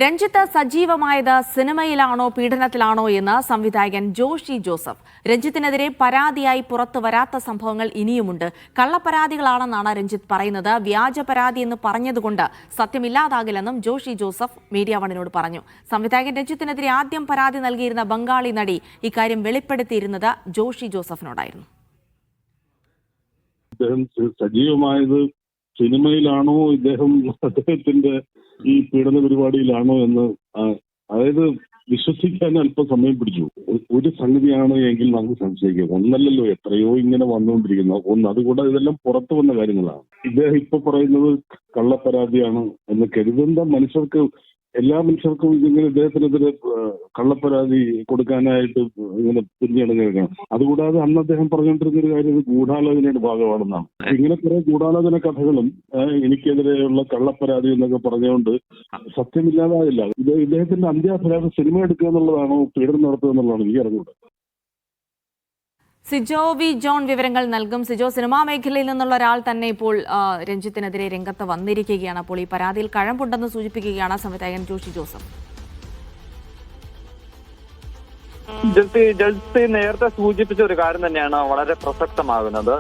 രഞ്ജിത്ത് സജീവമായത് സിനിമയിലാണോ പീഡനത്തിലാണോ എന്ന് സംവിധായകൻ ജോഷി ജോസഫ്. രഞ്ജിത്തിനെതിരെ പരാതിയായി പുറത്തു വരാത്ത സംഭവങ്ങൾ ഇനിയുമുണ്ട്. കള്ളപ്പരാതികളാണെന്നാണ് രഞ്ജിത്ത് പറയുന്നത്. വ്യാജ പരാതി എന്ന് പറഞ്ഞതുകൊണ്ട് സത്യമില്ലാതാകില്ലെന്നും ജോഷി ജോസഫ് മീഡിയ വണ്ണിനോട് പറഞ്ഞു. സംവിധായകൻ രഞ്ജിത്തിനെതിരെ ആദ്യം പരാതി നൽകിയിരുന്ന ബംഗാളി നടി ഇക്കാര്യം വെളിപ്പെടുത്തിയിരുന്നത് ജോഷി ജോസഫിനോടായിരുന്നു. സജീവമായത് സിനിമയിലാണോ അദ്ദേഹത്തിന്റെ ഈ പീഡന പരിപാടിയിലാണോ എന്ന് അതായത് വിശ്വസിക്കാൻ അല്പം സമയം പിടിച്ചു. ഒരു സംഗതിയാണ് എങ്കിൽ നമുക്ക് സംശയിക്കാം. ഒന്നല്ലല്ലോ, എത്രയോ ഇങ്ങനെ വന്നുകൊണ്ടിരിക്കുന്നു. അതുകൂടാതെ ഇതെല്ലാം പുറത്തു വന്ന കാര്യങ്ങളാണ്. ഇദ്ദേഹം ഇപ്പൊ പറയുന്നത് കള്ളപ്പരാതിയാണ് എന്ന് കരുതുന്ന മനുഷ്യർക്ക്, എല്ലാ മനുഷ്യർക്കും ഇതിങ്ങനെ ഇദ്ദേഹത്തിനെതിരെ കള്ളപ്പരാതി കൊടുക്കാനായിട്ട് ഇങ്ങനെ തിരിഞ്ഞിടങ്ങുകയാണ്. അതുകൂടാതെ അന്ന് അദ്ദേഹം പറഞ്ഞുകൊണ്ടിരുന്ന ഒരു കാര്യം ഗൂഢാലോചനയുടെ ഭാഗമാണെന്നാണ്. ഇങ്ങനെ കുറെ ഗൂഢാലോചന കഥകളും എനിക്കെതിരെയുള്ള കള്ളപ്പരാതി എന്നൊക്കെ പറഞ്ഞുകൊണ്ട് സത്യമില്ലാതായില്ല. ഇദ്ദേഹത്തിന്റെ അന്ത്യാഭിലാഷം സിനിമ എടുക്കുക എന്നുള്ളതാണോ പീഡനം നടത്തുക എന്നുള്ളതാണ് എനിക്ക് അറിഞ്ഞുകൂടെ. സിജോ വി ജോൺ വിവരങ്ങൾ നൽകും. സിജോ, സിനിമാ മേഖലയിൽ നിന്നുള്ള ഒരാൾ തന്നെ ഇപ്പോൾ രഞ്ജിത്തിനെതിരെ രംഗത്ത് വന്നിരിക്കുകയാണ്. അപ്പോൾ ഈ പരാതിയിൽ കഴമ്പുണ്ടെന്ന് സൂചിപ്പിക്കുകയാണ് സംവിധായകൻ ജോഷി ജോസഫ്. ജൽസി നേരത്തെ സൂചിപ്പിച്ച ഒരു കാര്യം തന്നെയാണ് വളരെ പ്രസക്തമാകുന്നത്.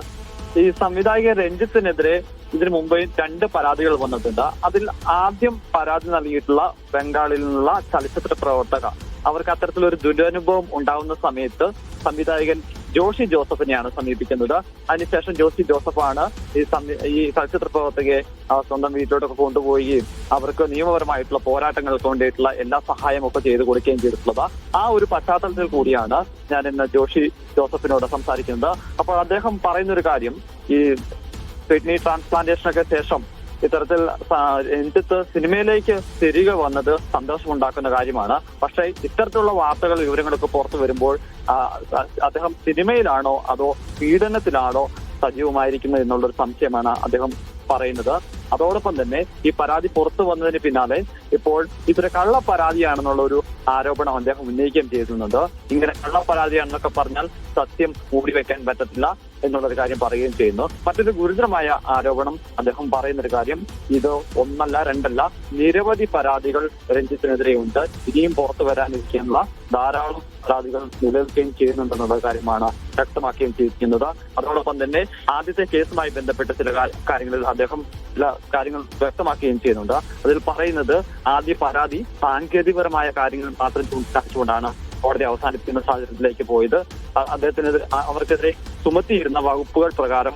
ഈ സംവിധായകൻ രഞ്ജിത്തിനെതിരെ ഇതിനു മുമ്പ് 2 പരാതികൾ വന്നിട്ടുണ്ട്. അതിൽ ആദ്യം പരാതി നൽകിയിട്ടുള്ള ബംഗാളിൽ നിന്നുള്ള ചലച്ചിത്ര പ്രവർത്തക, അവർക്ക് അത്തരത്തിലൊരു ദുരനുഭവം ഉണ്ടാകുന്ന സമയത്ത് സംവിധായകൻ ജോഷി ജോസഫിനെയാണ് സമീപിക്കുന്നത്. അതിനുശേഷം ജോഷി ജോസഫാണ് ഈ ചലച്ചിത്ര പ്രവർത്തകയെ സ്വന്തം വീട്ടിലോട്ടൊക്കെ കൊണ്ടുപോവുകയും അവർക്ക് നിയമപരമായിട്ടുള്ള പോരാട്ടങ്ങൾക്ക് വേണ്ടിയിട്ടുള്ള എല്ലാ സഹായം ഒക്കെ ചെയ്തു കൊടുക്കുകയും ചെയ്തിട്ടുള്ളത്. ആ ഒരു പശ്ചാത്തലത്തിൽ കൂടിയാണ് ഞാൻ ഇന്ന് ജോഷി ജോസഫിനോട് സംസാരിക്കുന്നത്. അപ്പോൾ അദ്ദേഹം പറയുന്നൊരു കാര്യം, ഈ കിഡ്നി ട്രാൻസ്പ്ലാന്റേഷനൊക്കെ ശേഷം ഇത്തരത്തിൽ രഞ്ജിത്ത് സിനിമയിലേക്ക് തിരികെ വന്നത് സന്തോഷമുണ്ടാക്കുന്ന കാര്യമാണ്. പക്ഷേ ഇത്തരത്തിലുള്ള വാർത്തകൾ, വിവരങ്ങളൊക്കെ പുറത്തു വരുമ്പോൾ അദ്ദേഹം സിനിമയിലാണോ അതോ പീഡനത്തിലാണോ സജീവമായിരിക്കുന്നത് എന്നുള്ളൊരു സംശയമാണ് അദ്ദേഹം പറയുന്നത്. അതോടൊപ്പം തന്നെ ഈ പരാതി പുറത്തു വന്നതിന് പിന്നാലെ ഇപ്പോൾ ഇതൊരു കള്ളപ്പരാതിയാണെന്നുള്ള ഒരു ആരോപണം അദ്ദേഹം ഉന്നയിക്കുകയും ചെയ്യുന്നുണ്ട്. ഇങ്ങനെ കള്ളപ്പരാതിയാണെന്നൊക്കെ പറഞ്ഞാൽ സത്യം മൂടിവെക്കാൻ പറ്റത്തില്ല എന്നുള്ളൊരു കാര്യം പറയുകയും ചെയ്യുന്നു. മറ്റൊരു ഗുരുതരമായ ആരോപണം അദ്ദേഹം പറയുന്നൊരു കാര്യം, ഇത് 1 2 നിരവധി പരാതികൾ രഞ്ജിത്തിനെതിരെയുണ്ട്. ഇനിയും പുറത്തു വരാനിരിക്കാനുള്ള ധാരാളം പരാതികൾ നിലനിൽക്കുകയും ചെയ്യുന്നുണ്ടെന്നുള്ള കാര്യമാണ് വ്യക്തമാക്കുകയും ചെയ്തിരിക്കുന്നത്. അതോടൊപ്പം തന്നെ ആദ്യത്തെ കേസുമായി ബന്ധപ്പെട്ട ചില കാര്യങ്ങളിൽ അദ്ദേഹം ചില കാര്യങ്ങൾ വ്യക്തമാക്കുകയും ചെയ്യുന്നുണ്ട്. അതിൽ പറയുന്നത് ആദ്യ പരാതി സാങ്കേതികപരമായ കാര്യങ്ങൾ മാത്രം ചൂണ്ടിക്കാണിച്ചുകൊണ്ടാണ് കോടതി അവസാനിപ്പിക്കുന്ന സാഹചര്യത്തിലേക്ക് പോയത്. അദ്ദേഹത്തിനെതിരെ അവർക്കെതിരെ ചുമത്തിയിരുന്ന വകുപ്പുകൾ പ്രകാരം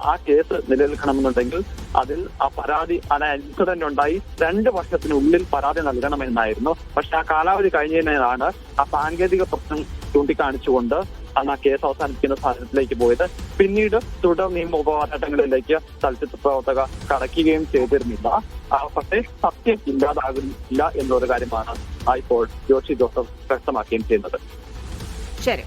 ആ കേസ് നിലനിൽക്കണമെന്നുണ്ടെങ്കിൽ അതിൽ ആ പരാതി ഇൻസിഡന്റ് ഉണ്ടായി 2 വർഷത്തിനുള്ളിൽ പരാതി നൽകണമെന്നായിരുന്നു. പക്ഷെ ആ കാലാവധി കഴിഞ്ഞതിനാണ് ആ സാങ്കേതിക പ്രശ്നം ചൂണ്ടിക്കാണിച്ചുകൊണ്ട് അന്ന് ആ കേസ് അവസാനിപ്പിക്കുന്ന സാഹചര്യത്തിലേക്ക് പോയത്. പിന്നീട് തുടർ നിയമ പോരാട്ടങ്ങളിലേക്ക് ചലച്ചിത്ര പ്രവർത്തക കടക്കുകയും ചെയ്തിരുന്നില്ല. പക്ഷേ സത്യം ഇല്ലാതാകില്ല എന്നൊരു കാര്യമാണ് ഇപ്പോൾ ജോഷി ജോസഫ് വ്യക്തമാക്കുകയും ചെയ്യുന്നത്. ശരി.